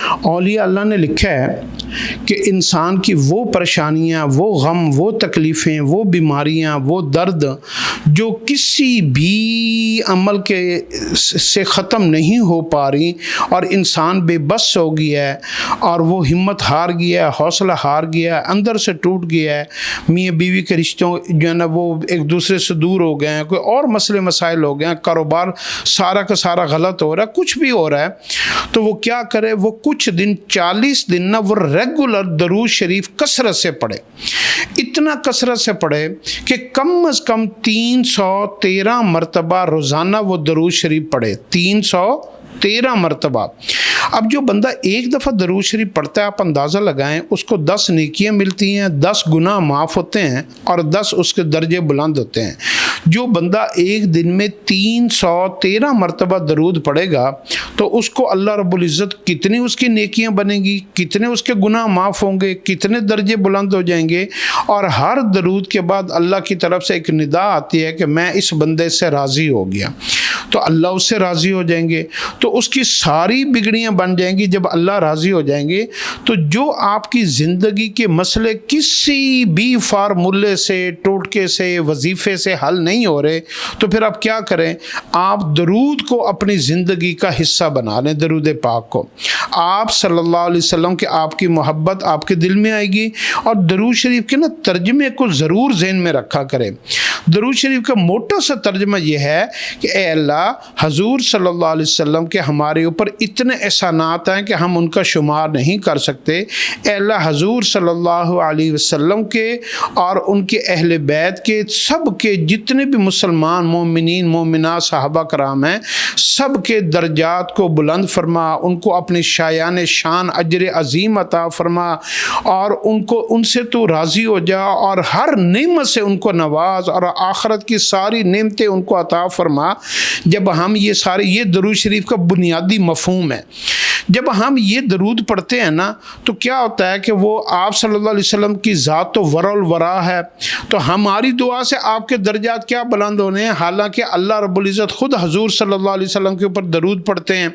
اولیاء اللہ نے لکھا ہے کہ انسان کی وہ پریشانیاں، وہ غم، وہ تکلیفیں، وہ بیماریاں، وہ درد جو کسی بھی عمل کے سے ختم نہیں ہو پا رہی، اور انسان بے بس ہو گیا ہے اور وہ ہمت ہار گیا ہے، حوصلہ ہار گیا ہے، اندر سے ٹوٹ گیا ہے، میاں بیوی کے رشتوں جو ہے نا وہ ایک دوسرے سے دور ہو گئے ہیں، کوئی اور مسئلے مسائل ہو گئے ہیں، کاروبار سارا کا سارا غلط ہو رہا ہے، کچھ بھی ہو رہا ہے، تو وہ کیا کرے؟ وہ کچھ دن 40 دن نا وہ ریگولر درود شریف کثرت سے پڑھے، اتنا کثرت سے پڑھے کہ کم از کم 313 مرتبہ روزانہ وہ درود شریف پڑھے، 313 مرتبہ۔ اب جو بندہ ایک دفعہ درود شریف پڑھتا ہے، آپ اندازہ لگائیں، اس کو 10 نیکیاں ملتی ہیں، 10 گناہ معاف ہوتے ہیں اور 10 اس کے درجے بلند ہوتے ہیں۔ جو بندہ ایک دن میں 313 مرتبہ درود پڑھے گا تو اس کو اللہ رب العزت کتنی اس کی نیکیاں بنیں گی، کتنے اس کے گناہ معاف ہوں گے، کتنے درجے بلند ہو جائیں گے، اور ہر درود کے بعد اللہ کی طرف سے ایک ندا آتی ہے کہ میں اس بندے سے راضی ہو گیا، تو اللہ اس سے راضی ہو جائیں گے، تو اس کی ساری بگڑیاں بن جائیں گی۔ جب اللہ راضی ہو جائیں گے تو جو آپ کی زندگی کے مسئلے کسی بھی فارمولے سے، ٹوٹکے سے، وظیفے سے حل نہیں ہو رہے، تو پھر آپ کیا کریں؟ آپ درود کو اپنی زندگی کا حصہ بنا لیں، درود پاک کو۔ آپ صلی اللہ علیہ وسلم کے آپ کی محبت آپ کے دل میں آئے گی، اور درود شریف کے نا ترجمے کو ضرور ذہن میں رکھا کریں۔ درود شریف کا موٹا سا ترجمہ یہ ہے کہ اے اللہ، حضور صلی اللہ علیہ وسلم کے ہمارے اوپر اتنے احسانات ہیں کہ ہم ان کا شمار نہیں کر سکتے۔ اے اللہ، حضور صلی اللہ علیہ وسلم کے اور ان کے اہل بیت کے، سب کے جتنے بھی مسلمان مومنین مومنات صحابہ کرام ہیں، سب کے درجات کو بلند فرما، ان کو اپنی شایان شان اجر عظیم عطا فرما، اور ان سے تو راضی ہو جا، اور ہر نعمت سے ان کو نواز، اور آخرت کی ساری نعمتیں ان کو عطا فرما۔ جب ہم یہ درود شریف کا بنیادی مفہوم ہے، جب ہم یہ درود پڑھتے ہیں نا تو کیا ہوتا ہے کہ وہ آپ صلی اللہ علیہ وسلم کی ذات تو ورا الورا ہے، تو ہماری دعا سے آپ کے درجات کیا بلند ہونے ہیں، حالانکہ اللہ رب العزت خود حضور صلی اللہ علیہ وسلم کے اوپر درود پڑھتے ہیں،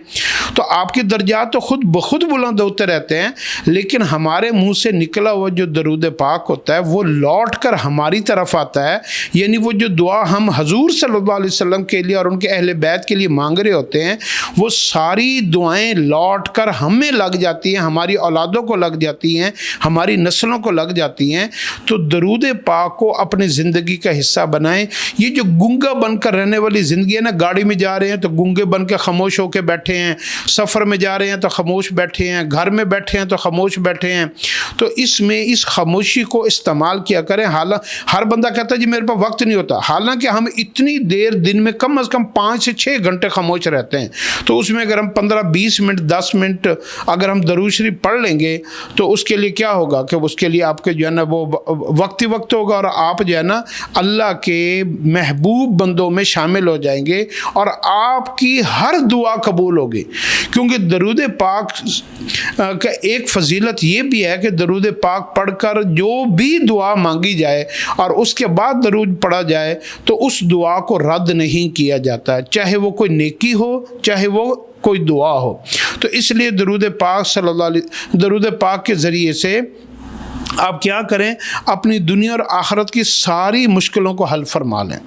تو آپ کے درجات تو خود بخود بلند ہوتے رہتے ہیں، لیکن ہمارے منہ سے نکلا ہوا جو درود پاک ہوتا ہے وہ لوٹ کر ہماری طرف آتا ہے، یعنی وہ جو دعا ہم حضور صلی اللہ علیہ وسلم کے لیے اور ان کے اہل بیت کے لیے مانگ رہے ہوتے ہیں، وہ ساری دعائیں لوٹ کر ہمیں لگ جاتی ہیں، ہماری اولادوں کو لگ جاتی ہیں، ہماری نسلوں کو لگ جاتی ہیں۔ تو درود پاک کو اپنی زندگی کا حصہ بنائیں۔ یہ جو گنگا بن کر رہنے والی زندگی ہے نا، گاڑی میں جا رہے ہیں تو گنگے بن کے خاموش ہو کے بیٹھے ہیں، سفر میں جا رہے ہیں تو خاموش بیٹھے ہیں، گھر میں بیٹھے ہیں تو خاموش بیٹھے ہیں، تو اس میں اس خاموشی کو استعمال کیا کریں۔ ہر بندہ کہتا ہے جی میرے پاس وقت نہیں ہوتا، حالانکہ ہم اتنی دیر دن میں کم از کم 5 سے 6 گھنٹے خاموش رہتے ہیں، تو اس میں اگر ہم 15-20 منٹ 10 منٹ اگر ہم درود شریف پڑھ لیں گے تو اس کے لیے کیا ہوگا کہ اس کے لیے آپ کے جو ہے نا وہ وقت ہی وقت ہوگا، اور آپ جو ہے نا اللہ کے محبوب بندوں میں شامل ہو جائیں گے، اور آپ کی ہر دعا قبول ہوگی۔ کیونکہ درود پاک کا ایک فضیلت یہ بھی ہے کہ درود پاک پڑھ کر جو بھی دعا مانگی جائے اور اس کے بعد درود پڑھا جائے تو اس دعا کو رد نہیں کیا جاتا ہے، چاہے وہ کوئی نیکی ہو، چاہے وہ کوئی دعا ہو۔ تو اس لیے درود پاک کے ذریعے سے آپ کیا کریں؟ اپنی دنیا اور آخرت کی ساری مشکلوں کو حل فرما لیں۔